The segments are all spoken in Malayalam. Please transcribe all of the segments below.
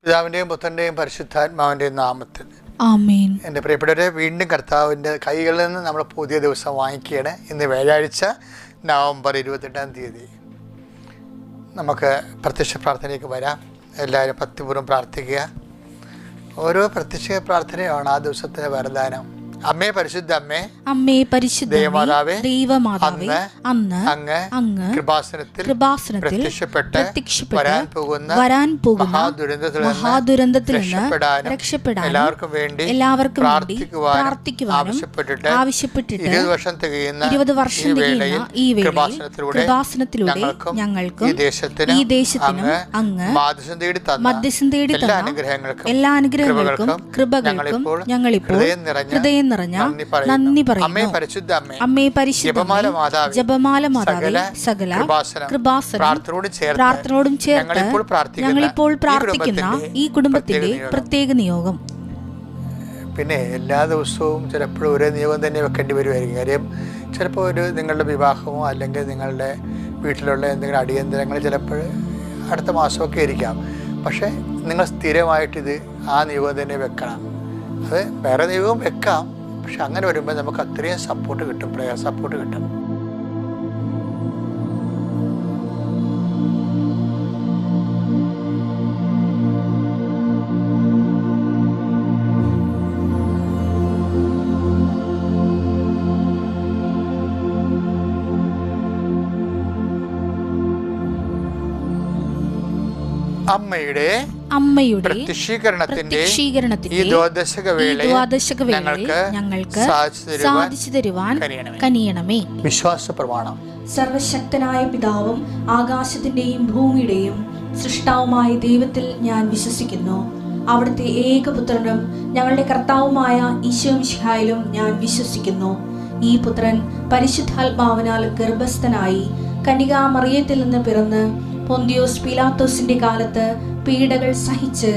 പിതാവിൻ്റെയും പുത്രൻ്റെയും പരിശുദ്ധാത്മാവിൻ്റെയും നാമത്തിൽ ആമേൻ. എൻ്റെ പ്രിയപ്പെട്ടവരെ, വീണ്ടും കർത്താവിൻ്റെ കൈകളിൽ നിന്ന് നമ്മൾ പുതിയ ദിവസം വാങ്ങിക്കുകയാണ്. ഇന്ന് വ്യാഴാഴ്ച നവംബർ 28 നമുക്ക് പ്രത്യക്ഷ പ്രാർത്ഥനയ്ക്ക് വരാം. എല്ലാവരും ഭക്തിപൂർവ്വം പ്രാർത്ഥിക്കുക. ഓരോ പ്രത്യക്ഷ പ്രാർത്ഥനയാണ് ആ ദിവസത്തിൻ്റെ വരദാനം. അമ്മേ പരിശുദ്ധ അമ്മേ, അമ്മേ പരിശുദ്ധ ദൈവമാതാവേ, ദൈവമാതാവേ, അന്ന് അങ്ങ് കൃപാസനത്തിൽ പ്രത്യക്ഷപ്പെട്ട് വരാൻ പോകുന്ന മഹാദുരന്തത്തിൽ നിന്ന് രക്ഷപ്പെടാൻ എല്ലാവർക്കും വേണ്ടി പ്രാർത്ഥിക്കുവാനും ആവശ്യപ്പെട്ടിട്ട് 20 വർഷം തികയുന്ന ഈ വേളയിൽ കൃപാസനത്തിലൂടെ ഞങ്ങൾക്കും ഈ ദേശത്തിനും അങ്ങ് മധ്യസ്ഥം തേടി തന്ന എല്ലാ അനുഗ്രഹങ്ങൾക്കും കൃപകൾക്കും ഞങ്ങളിപ്പോൾ ഹൃദയം നിറഞ്ഞ നന്ദി പറയുന്നു. അമ്മേ പരിശുദ്ധ ജപമാല മാതാവേ, സകല പ്രാർത്ഥനയോടും ചേർത്ത് ഞങ്ങളിപ്പോൾ പ്രാർത്ഥിക്കുന്ന ഈ കുടുംബത്തിന്റെ പ്രത്യേക നിയോഗം. പിന്നെ എല്ലാ ദിവസവും ചിലപ്പോൾ ഒരേ നിയോഗം തന്നെ വെക്കേണ്ടി വരുമായിരിക്കും. കാര്യം ചിലപ്പോൾ നിങ്ങളുടെ വിവാഹമോ അല്ലെങ്കിൽ നിങ്ങളുടെ വീട്ടിലുള്ള എന്തെങ്കിലും അടിയന്തരങ്ങൾ ചിലപ്പോൾ അടുത്ത മാസമൊക്കെ ഇരിക്കാം. പക്ഷേ നിങ്ങൾ സ്ഥിരമായിട്ടിത് ആ നിയോഗം തന്നെ വെക്കണം. അത് വേറെ നിയോഗം വെക്കാം, പക്ഷെ അങ്ങനെ വരുമ്പോൾ നമുക്ക് അത്രയും സപ്പോർട്ട് കിട്ടും, പ്രയർ സപ്പോർട്ട് കിട്ടും. അമ്മയുടെ പ്രത്യക്ഷീകരണത്തിന്റെ ഈ ദ്വാദശക വേളയിൽ ഞങ്ങൾക്ക് സാധിച്ചു തരുവാൻ കനിയണമേ. വിശ്വാസ പ്രമാണം. സർവശക്തനായ പിതാവും ആകാശത്തിന്റെയും ഭൂമിയുടെയും സൃഷ്ടാവുമായ ദൈവത്തിൽ ഞാൻ വിശ്വസിക്കുന്നു. അവിടുത്തെ ഏകപുത്രനും ഞങ്ങളുടെ കർത്താവുമായ ഈശോമിശിഹായിലും ഞാൻ വിശ്വസിക്കുന്നു. ഈ പുത്രൻ പരിശുദ്ധാത്മാവിനാൽ ഗർഭസ്ഥനായി കന്യകാമറിയത്തിൽ നിന്ന് പിറന്ന് പൊന്തിയോസ് പീലാത്തോസിന്റെ കാലത്ത് പീഡകൾ സഹിച്ച്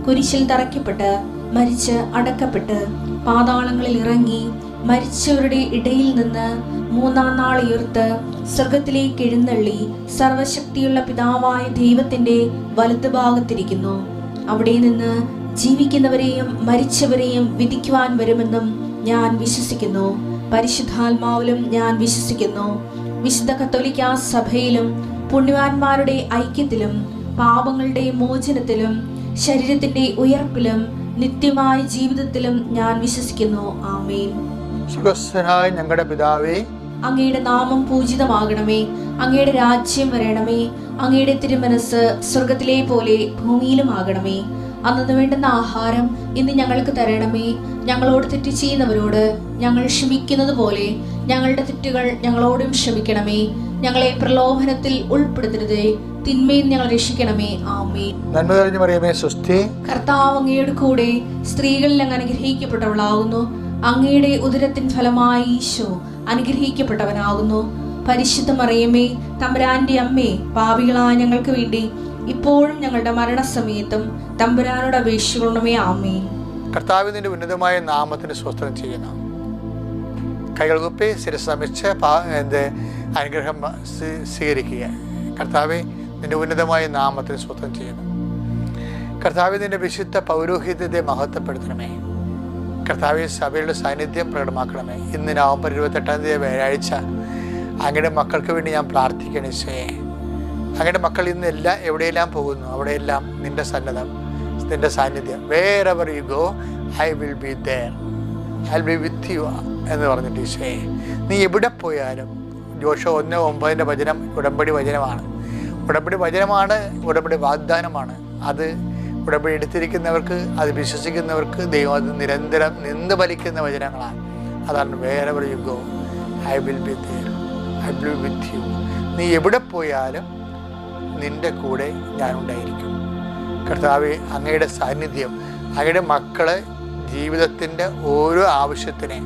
കുരിശിൽ തറയ്ക്കപ്പെട്ട് മരിച്ച് അടക്കപ്പെട്ട് പാതാളങ്ങളിൽ ഇറങ്ങി മരിച്ചവരുടെ ഇടയിൽ നിന്ന് 3-ാം നാൾ ഉയർത്ത് സ്വർഗത്തിലേക്ക് എഴുന്നള്ളി സർവശക്തിയുള്ള പിതാവായ ദൈവത്തിന്റെ വലതുഭാഗത്തിരിക്കുന്നു. അവിടെ നിന്ന് ജീവിക്കുന്നവരെയും മരിച്ചവരെയും വിധിക്കുവാൻ വരുമെന്നും ഞാൻ വിശ്വസിക്കുന്നു. പരിശുദ്ധാത്മാവിലും ഞാൻ വിശ്വസിക്കുന്നു. വിശുദ്ധ കത്തോലിക്കാ സഭയിലും പുണ്യവാന്മാരുടെ ഐക്യത്തിലും പാപങ്ങളുടെ മോചനത്തിലും ശരീരത്തിന്റെ ഉയർപ്പിലും നിത്യമായ ജീവിതത്തിലും ഞാൻ വിശ്വസിക്കുന്നു. ആമേൻ. സ്വർഗ്ഗസ്ഥനായ ഞങ്ങളുടെ പിതാവേ, അങ്ങയുടെ നാമം പൂജിതമാകണമേ. അങ്ങയുടെ രാജ്യം വരണമേ. അങ്ങയുടെ തിരുമനസ് സ്വർഗത്തിലെ പോലെ ഭൂമിയിലും ആകണമേ. അന്നു വേണ്ടുന്ന ആഹാരം ഇന്ന് ഞങ്ങൾക്ക് തരണമേ. ഞങ്ങളോട് തെറ്റ് ചെയ്യുന്നവരോട് ഞങ്ങൾ ക്ഷമിക്കുന്നത് പോലെ ഞങ്ങളുടെ തെറ്റുകൾ ഞങ്ങളോടും ക്ഷമിക്കണമേ. ഞങ്ങളെ പ്രലോഭനത്തിൽ ഉൾപ്പെടുത്തരുതേ, തിന്മയിൽ ഞങ്ങൾ രക്ഷിക്കണമേ. ആമേൻ. നന്മ നിറഞ്ഞ മറിയമേ, സ്വസ്തി. കർത്താവ് അങ്ങയുടെ കൂടെ സ്ത്രീകളിൽ അങ്ങ് അനുഗ്രഹിക്കപ്പെട്ടവളാകുന്നു. അങ്ങയുടെ ഉദരത്തിൻ ഫലമായി ഈശോ അനുഗ്രഹിക്കപ്പെട്ടവനാകുന്നു. പരിശുദ്ധ മറിയമേ, തമ്പുരാന്റെ അമ്മേ, പാപികളായ ഞങ്ങൾക്ക് വേണ്ടി ഇപ്പോഴും ഞങ്ങളുടെ മരണസമയത്തും തമ്പുരാനോട് അപേക്ഷിക്കണമേ. ആമേൻ. കർത്താവിന്റെ ഉന്നതമായ നാമത്തിന് സ്വസ്ത്രം ചെയ്യുന്നു. കൈകൾ കുപ്പി ശിരസമിച്ച് അനുഗ്രഹം സ്വീകരിക്കുക. കർത്താവെ, നിന്റെ ഉന്നതമായ നാമത്തിന് സ്വസ്ത്രം ചെയ്യുന്നു. കർത്താവെ, നിന്റെ വിശുദ്ധ പൗരോഹിത്യത്തെ മഹത്വപ്പെടുത്തണമേ. കർത്താവെ, സഭയുടെ സാന്നിധ്യം പ്രകടമാക്കണമേ. ഇന്ന് നവംബർ 28 വ്യാഴാഴ്ച അങ്ങയുടെ മക്കൾക്ക് വേണ്ടി ഞാൻ പ്രാർത്ഥിക്കണം. ഈശോയെ, അങ്ങയുടെ മക്കൾ ഇന്ന് എവിടെയെല്ലാം പോകുന്നു അവിടെയെല്ലാം നിന്റെ സന്നദ്ധം, നിന്റെ സാന്നിധ്യം. wherever you go I will be there, I'll be with you എന്ന് പറഞ്ഞിട്ട് ഈശോയെ, നീ എവിടെ പോയാലും. ജോഷുവ 1:9 വചനം ഉടമ്പടി വചനമാണ്. ഉടമ്പടി വചനമാണ്, ഉടമ്പടി വാഗ്ദാനമാണ്. അത് ഉടമ്പടി എടുത്തിരിക്കുന്നവർക്ക്, അത് വിശ്വസിക്കുന്നവർക്ക് ദൈവം അത് നിരന്തരം നിന്ന് ഫലിക്കുന്ന വചനങ്ങളാണ്. അതാണ് wherever you go I will be there, I will be with you. നീ എവിടെ പോയാലും നിന്റെ കൂടെ ഞാനുണ്ടായിരിക്കും. കർത്താവെ, അങ്ങയുടെ സാന്നിധ്യം അങ്ങയുടെ മക്കളെ ജീവിതത്തിൻ്റെ ഓരോ ആവശ്യത്തിനെ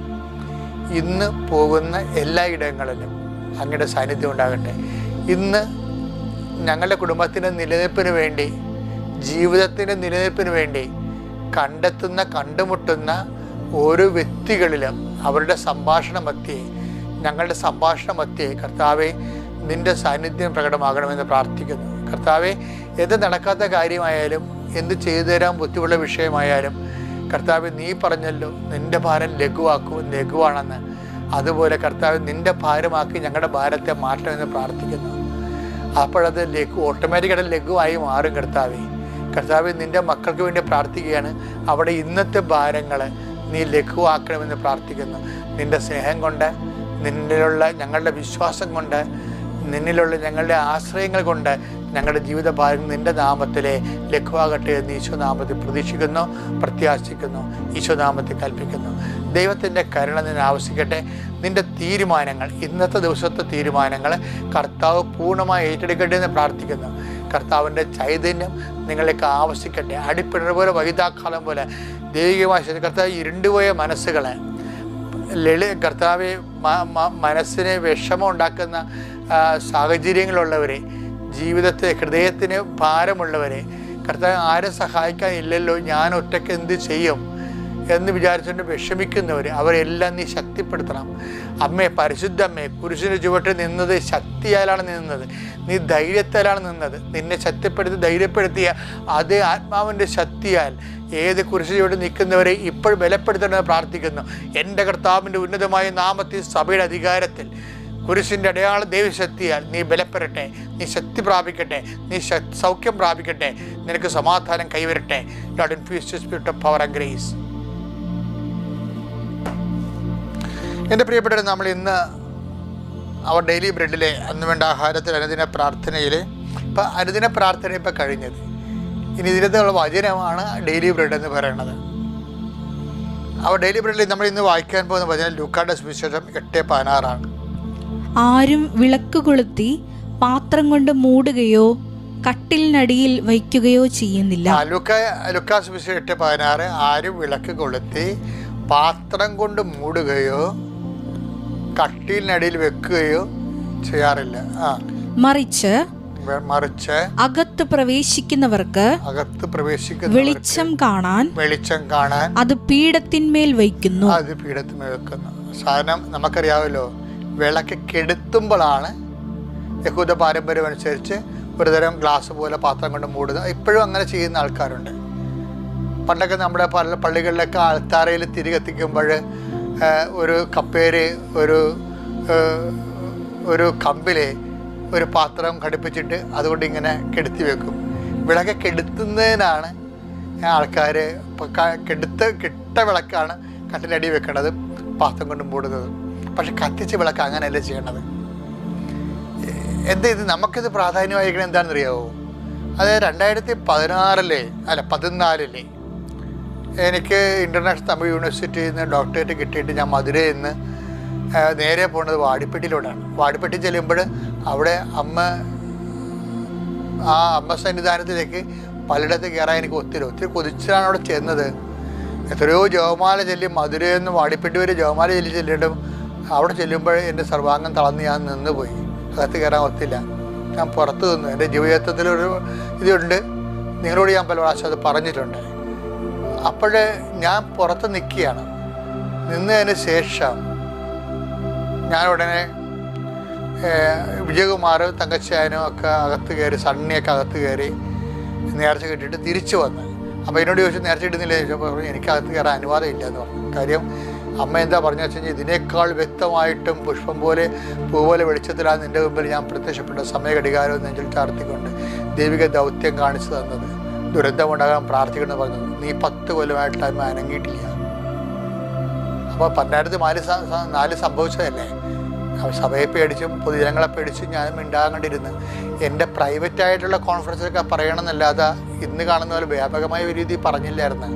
ഇന്ന് പോകുന്ന എല്ലാ ഇടങ്ങളിലും അങ്ങയുടെ സാന്നിധ്യം ഉണ്ടാകട്ടെ. ഇന്ന് ഞങ്ങളുടെ കുടുംബത്തിൻ്റെ നിലനിൽപ്പിന് വേണ്ടി, ജീവിതത്തിൻ്റെ നിലനിൽപ്പിന് വേണ്ടി കണ്ടുമുട്ടുന്ന ഓരോ വ്യക്തികളിലും അവരുടെ ഞങ്ങളുടെ സംഭാഷണ മധ്യേ കർത്താവെ, നിൻ്റെ സാന്നിധ്യം പ്രകടമാകണമെന്ന് പ്രാർത്ഥിക്കുന്നു. കർത്താവെ, എന്ത് നടക്കാത്ത കാര്യമായാലും എന്ത് ചെയ്തു തരാൻ ബുദ്ധിമുട്ടുള്ള വിഷയമായാലും കർത്താവ് നീ പറഞ്ഞല്ലോ നിൻ്റെ ഭാരം ലഘുവാണെന്ന്. അതുപോലെ കർത്താവ് നിൻ്റെ ഭാരമാക്കി ഞങ്ങളുടെ ഭാരത്തെ മാറ്റണമെന്ന് പ്രാർത്ഥിക്കുന്നു. അപ്പോഴത് ഓട്ടോമാറ്റിക്കായിട്ട് ലഘുവായി മാറും. കർത്താവ് നിൻ്റെ മക്കൾക്ക് വേണ്ടി പ്രാർത്ഥിക്കുകയാണ്. അവിടെ ഇന്നത്തെ ഭാരങ്ങൾ നീ ലഘുവാക്കണമെന്ന് പ്രാർത്ഥിക്കുന്നു. നിൻ്റെ സ്നേഹം കൊണ്ട്, നിന്നിലുള്ള ഞങ്ങളുടെ വിശ്വാസം കൊണ്ട്, നിന്നിലുള്ള ഞങ്ങളുടെ ആശ്രയങ്ങൾ കൊണ്ട് ഞങ്ങളുടെ ജീവിതഭാരം നിൻ്റെ നാമത്തിലെ ലഘുവാകട്ടെ എന്ന് ഈശോനാമത്തിൽ പ്രതീക്ഷിക്കുന്നു, പ്രത്യാശിക്കുന്നു, ഈശോനാമത്തിൽ കൽപ്പിക്കുന്നു. ദൈവത്തിൻ്റെ കരുണ നിന്നെ ആവശ്യിക്കട്ടെ. നിൻ്റെ തീരുമാനങ്ങൾ, ഇന്നത്തെ ദിവസത്തെ തീരുമാനങ്ങൾ കർത്താവ് പൂർണ്ണമായി ഏറ്റെടുക്കട്ടെ എന്ന് പ്രാർത്ഥിക്കുന്നു. കർത്താവിൻ്റെ ചൈതന്യം നിങ്ങളിലേക്ക് ആവശ്യിക്കട്ടെ. അടിപ്പിണർ പോലെ വൈതാക്കാലം പോലെ ദൈവികമായ കർത്താവ് ഇരുണ്ടുപോയ മനസ്സുകളെ കർത്താവ് മനസ്സിന് വിഷമം ഉണ്ടാക്കുന്ന സാഹചര്യങ്ങളുള്ളവരെ, ജീവിതത്തെ ഹൃദയത്തിന് ഭാരമുള്ളവരെ, കർത്താവ് ആരും സഹായിക്കാനില്ലല്ലോ, ഞാൻ ഒറ്റയ്ക്ക് എന്ത് ചെയ്യും എന്ന് വിചാരിച്ചുകൊണ്ട് വിഷമിക്കുന്നവർ, അവരെല്ലാം നീ ശക്തിപ്പെടുത്തണം. അമ്മേ, പരിശുദ്ധ അമ്മേ, കുരിശിന് ചുവട്ടിൽ നിന്നത് ശക്തിയാലാണ് നിന്നത്, നീ ധൈര്യത്താലാണ് നിന്നത്. നിന്നെ ശക്തിപ്പെടുത്തി ധൈര്യപ്പെടുത്തിയ അതേ ആത്മാവിൻ്റെ ശക്തിയാൽ ഏത് കുരിശിന് ചുവട്ടിൽ നിൽക്കുന്നവരെ ഇപ്പോൾ ബലപ്പെടുത്തണമെന്ന് പ്രാർത്ഥിക്കുന്നു. എൻ്റെ കർത്താവിൻ്റെ ഉന്നതമായ നാമത്തിൽ, സഭയുടെ അധികാരത്തിൽ, കുരിശിൻ്റെ അടയാള ദൈവശക്തിയാൽ നീ ബലപ്പെടട്ടെ, നീ ശക്തി പ്രാപിക്കട്ടെ, നീ സൗഖ്യം പ്രാപിക്കട്ടെ, നിനക്ക് സമാധാനം കൈവരട്ടെ. Lord infuse the spirit of power and grace. എൻ്റെ പ്രിയപ്പെട്ടവരെ, നമ്മൾ ഇന്ന് അവർ ഡെയിലി ബ്രെഡിലെ അന്ന് വേണ്ട ആഹാരത്തിൽ അനുദിന പ്രാർത്ഥനയിൽ ഇപ്പം അനുദിന പ്രാർത്ഥന ഇപ്പം കഴിഞ്ഞത്. ഇനി ഇതിനകത്തുള്ള വചനമാണ് ഡെയിലി ബ്രെഡ് എന്ന് പറയുന്നത്. അവർ ഡെയിലി ബ്രെഡിൽ നമ്മൾ ഇന്ന് വായിക്കാൻ പോകുന്ന വചനം ലൂക്കായുടെ സുവിശേഷം 8:16. ആരും വിളക്ക് കൊളുത്തി പാത്രം കൊണ്ട് മൂടുകയോ കട്ടിലിനടിയിൽ വയ്ക്കുകയോ ചെയ്യുന്നില്ല. ലൂക്കാ സുവിശേഷം 8:16. ആരും വിളക്ക് കൊളുത്തി പാത്രം കൊണ്ട് മൂടുകയോ കട്ടിലിനടിയിൽ വെക്കുകയോ ചെയ്യാറില്ല. മറിച്ച് അകത്ത് പ്രവേശിക്കുന്നവർക്ക് വെളിച്ചം കാണാൻ അത് പീഠത്തിന്മേൽ വയ്ക്കുന്നു. സാധനം നമുക്കറിയാമല്ലോ, വിളക്ക് കെടുത്തുമ്പോഴാണ് യഹൂദ പാരമ്പര്യം അനുസരിച്ച് ഒരുതരം ഗ്ലാസ് പോലെ പാത്രം കൊണ്ട് മൂടുന്നത്. ഇപ്പോഴും അങ്ങനെ ചെയ്യുന്ന ആൾക്കാരുണ്ട്. പണ്ടൊക്കെ നമ്മുടെ പല പള്ളികളിലൊക്കെ ആൾത്താരയിൽ തിരി കത്തിക്കുമ്പോൾ ഒരു കപ്പേര് ഒരു കമ്പിൽ ഒരു പാത്രം ഘടിപ്പിച്ചിട്ട് അതുകൊണ്ട് ഇങ്ങനെ കെടുത്തി വെക്കും. വിളക്ക് കെടുത്തുന്നതിനാണ് ആൾക്കാർ കെട്ട വിളക്കാണ് കട്ടിലടി വെക്കേണ്ടത്, പാത്രം കൊണ്ട് മൂടുന്നത്. പക്ഷെ കത്തിച്ച വിളക്ക് അങ്ങനെയല്ല ചെയ്യേണ്ടത്. ഇത് നമുക്കിത് പ്രാധാന്യമായിരിക്കണം. എന്താണെന്നറിയാവോ? അത് 2014 എനിക്ക് ഇൻ്റർനാഷണൽ തമിഴ് യൂണിവേഴ്സിറ്റിയിൽ നിന്ന് ഡോക്ടറേറ്റ് കിട്ടിയിട്ട് ഞാൻ മധുരയിൽ നിന്ന് നേരെ പോകുന്നത് വാടിപ്പെട്ടിയിലൂടെയാണ്. വാടിപ്പെട്ടി ചെല്ലുമ്പോൾ അവിടെ അമ്മ സന്നിധാനത്തിലേക്ക് പലയിടത്ത് കയറാൻ എനിക്ക് ഒത്തിരി കൊതിച്ചാണ് അവിടെ ചെന്നത്. എത്രയോ ജപമാല ചൊല്ലി മധുരയിൽ നിന്ന് വാടിപ്പെട്ടി വരെ ജപമാല ചെല്ലിയിട്ടും അവിടെ ചെല്ലുമ്പോൾ എൻ്റെ സർവാംഗം തളർന്ന് ഞാൻ നിന്നുപോയി. അകത്ത് കയറാൻ ഒത്തില്ല. ഞാൻ പുറത്ത് നിന്നു. എൻ്റെ ജീവിതത്തിലൊരു ഇതുണ്ട്, നിങ്ങളോട് ഞാൻ പല പ്രാവശ്യം അത് പറഞ്ഞിട്ടുണ്ട്. അപ്പോൾ ഞാൻ പുറത്ത് നിൽക്കുകയാണ്. നിന്നതിന് ശേഷം ഞാൻ ഉടനെ വിജയകുമാർ, തങ്കച്ചായനും ഒക്കെ അകത്ത് കയറി, സണ്ണിയൊക്കെ അകത്ത് കയറി നേർച്ച കിട്ടിയിട്ട് തിരിച്ചു വന്ന്. അപ്പോൾ എന്നോട് ചോദിച്ചു നേർച്ച ഇടുന്നില്ല ചോദിച്ചപ്പോൾ പറഞ്ഞു എനിക്കകത്ത് കയറാൻ അനുവാദം ഇല്ല എന്ന് പറഞ്ഞു. കാര്യം അമ്മ എന്താ പറഞ്ഞു വെച്ച് കഴിഞ്ഞാൽ ഇതിനേക്കാൾ വ്യക്തമായിട്ടും പുഷ്പം പോലെ പൂ പോലെ വെളിച്ചത്തിലാണ് നിൻ്റെ മുമ്പിൽ ഞാൻ പ്രത്യക്ഷപ്പെട്ട സമയഘടികാരവും നെഞ്ചിൽ ചാർത്തിക്കൊണ്ട് ദൈവിക ദൗത്യം കാണിച്ചു തന്നത്, ദുരന്തമുണ്ടാകാൻ പ്രാർത്ഥിക്കണമെന്ന് പറഞ്ഞത്. നീ 10 കൊല്ലമായിട്ട് അമ്മ അനങ്ങിയിട്ടില്ല. അപ്പോൾ 2004 സംഭവിച്ചതല്ലേ. സഭയെ പേടിച്ചും പൊതുജനങ്ങളെ പേടിച്ചും ഞാനും മിണ്ടാകണ്ടിരുന്ന് എൻ്റെ പ്രൈവറ്റായിട്ടുള്ള കോൺഫറൻസിലൊക്കെ പറയണമെന്നല്ലാതെ ഇന്ന് കാണുന്ന പോലെ വ്യാപകമായ ഒരു രീതി പറഞ്ഞില്ലായിരുന്നു.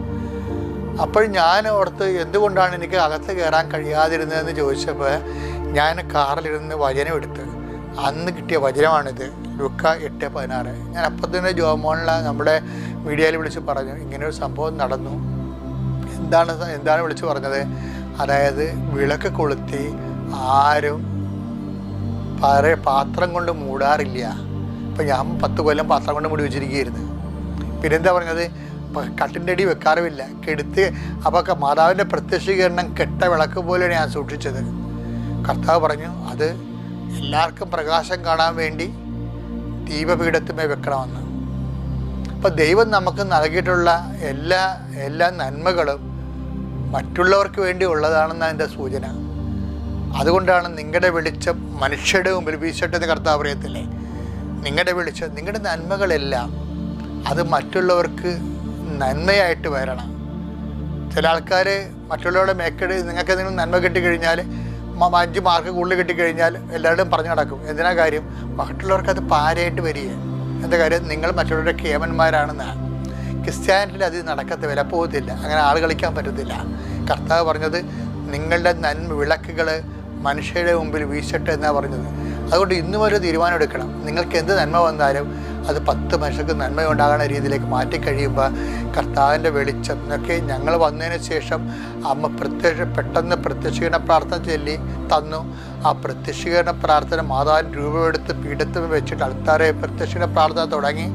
അപ്പോൾ ഞാൻ ഓർത്ത് എന്തുകൊണ്ടാണ് എനിക്ക് അകത്ത് കയറാൻ കഴിയാതിരുന്നതെന്ന് ചോദിച്ചപ്പോൾ ഞാൻ കാറിലിരുന്ന് വചനം എടുത്ത് അന്ന് കിട്ടിയ വചനമാണിത്, ലൂക്കാ 8:16. ഞാൻ അപ്പം തന്നെ ജോമോണിലെ നമ്മുടെ മീഡിയയിൽ വിളിച്ച് പറഞ്ഞു ഇങ്ങനെയൊരു സംഭവം നടന്നു. എന്താണ് വിളിച്ച് പറഞ്ഞത്? അതായത് വിളക്ക് കൊളുത്തി ആരും പാത്രം കൊണ്ട് മൂടാറില്ല. ഇപ്പം ഞാൻ 10 കൊല്ലം പാത്രം കൊണ്ട് മൂടി വെച്ചിരിക്കുകയായിരുന്നു. പിന്നെന്താ പറഞ്ഞത്? കട്ടിൻ്റെ അടി വെക്കാറുമില്ല, കെടുത്ത്. അപ്പോൾ മാതാവിൻ്റെ പ്രത്യക്ഷീകരണം കെട്ട വിളക്ക് പോലെയാണ് ഞാൻ സൂക്ഷിച്ചത്. കർത്താവ് പറഞ്ഞു അത് എല്ലാവർക്കും പ്രകാശം കാണാൻ വേണ്ടി ദീപപീഠത്തിന്മേൽ വെക്കണമെന്ന്. അപ്പോൾ ദൈവം നമുക്ക് നൽകിയിട്ടുള്ള എല്ലാ നന്മകളും മറ്റുള്ളവർക്ക് വേണ്ടി ഉള്ളതാണെന്നാണ് എൻ്റെ സൂചന. അതുകൊണ്ടാണ് നിങ്ങളുടെ വെളിച്ചം മനുഷ്യരുടെ മുമ്പിൽ വീശട്ടെന്ന് കർത്താവ് പറയത്തില്ലേ. നിങ്ങളുടെ വെളിച്ചം, നിങ്ങളുടെ നന്മകളെല്ലാം അത് മറ്റുള്ളവർക്ക് നന്മയായിട്ട് വരണം. ചില ആൾക്കാർ മറ്റുള്ളവരുടെ മേക്കട് നിങ്ങൾക്ക് എന്തെങ്കിലും നന്മ കിട്ടിക്കഴിഞ്ഞാൽ 5 മാർക്ക് കൂടുതൽ കിട്ടിക്കഴിഞ്ഞാൽ എല്ലാവരുടെയും പറഞ്ഞു നടക്കും. എന്തിനാ കാര്യം? മറ്റുള്ളവർക്ക് അത് പാരയായിട്ട് വരിക. എന്താ കാര്യം? നിങ്ങൾ മറ്റുള്ളവരുടെ കേമന്മാരാണെന്നാണ്. ക്രിസ്ത്യാനിറ്റിയിൽ അത് നടക്കത്ത് വില പോകത്തില്ല. അങ്ങനെ ആൾ കളിക്കാൻ പറ്റത്തില്ല. കർത്താവ് പറഞ്ഞത് നിങ്ങളുടെ നന്മ വിളക്കുകൾ മനുഷ്യരുടെ മുമ്പിൽ വീശട്ടെ എന്നാണ് പറഞ്ഞത്. അതുകൊണ്ട് ഇന്നും ഒരു തീരുമാനം എടുക്കണം. നിങ്ങൾക്ക് എന്ത് നന്മ വന്നാലും അത് 10 മനുഷ്യർക്ക് നന്മ ഉണ്ടാകുന്ന രീതിയിലേക്ക് മാറ്റിക്കഴിയുമ്പോൾ കർത്താവിൻ്റെ വെളിച്ചം എന്നൊക്കെ ഞങ്ങൾ വന്നതിന് ശേഷം അമ്മ പെട്ടെന്ന് പ്രത്യക്ഷീകരണ പ്രാർത്ഥന ചൊല്ലി തന്നു. ആ പ്രത്യക്ഷീകരണ പ്രാർത്ഥന മാതാവിൻ്റെ രൂപമെടുത്ത് പീഠത്തിൽ വെച്ചിട്ട് അൾത്താരെ പ്രത്യക്ഷീകരണ പ്രാർത്ഥന തുടങ്ങി.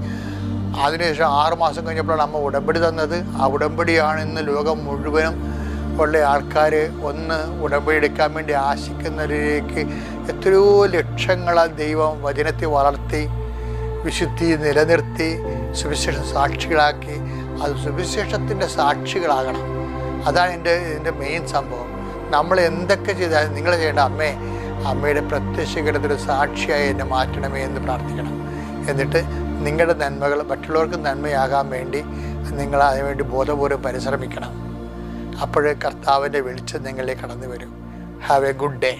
അതിനുശേഷം 6 മാസം കഴിഞ്ഞപ്പോഴാണ് അമ്മ ഉടമ്പടി തന്നത്. ആ ഉടമ്പടിയാണ് ഇന്ന് ലോകം മുഴുവനും ഉള്ള ആൾക്കാർ ഒന്ന് ഉടമ്പടി എടുക്കാൻ വേണ്ടി ആശിക്കുന്നതിലേക്ക് എത്രയോ ലക്ഷങ്ങളാൽ ദൈവം വചനത്തെ വളർത്തി വിശുദ്ധി നിലനിർത്തി സുവിശേഷം സാക്ഷികളാക്കി. അത് സുവിശേഷത്തിൻ്റെ സാക്ഷികളാകണം. അതാണ് ഇതിൻ്റെ മെയിൻ സംഭവം. നമ്മൾ എന്തൊക്കെ ചെയ്താലും നിങ്ങൾ ചെയ്യേണ്ട അമ്മയുടെ പ്രത്യക്ഷീകരണത്തിന് സാക്ഷിയായി എന്നെ മാറ്റണമേ എന്ന് പ്രാർത്ഥിക്കണം. എന്നിട്ട് നിങ്ങളുടെ നന്മകൾ മറ്റുള്ളവർക്ക് നന്മയാകാൻ വേണ്ടി നിങ്ങൾ അതിനുവേണ്ടി ബോധപൂർവ്വം പരിശ്രമിക്കണം. അപ്പോഴേ കർത്താവിൻ്റെ വെളിച്ചം നിങ്ങളിലേക്ക് കടന്നു വരും. Have A good day.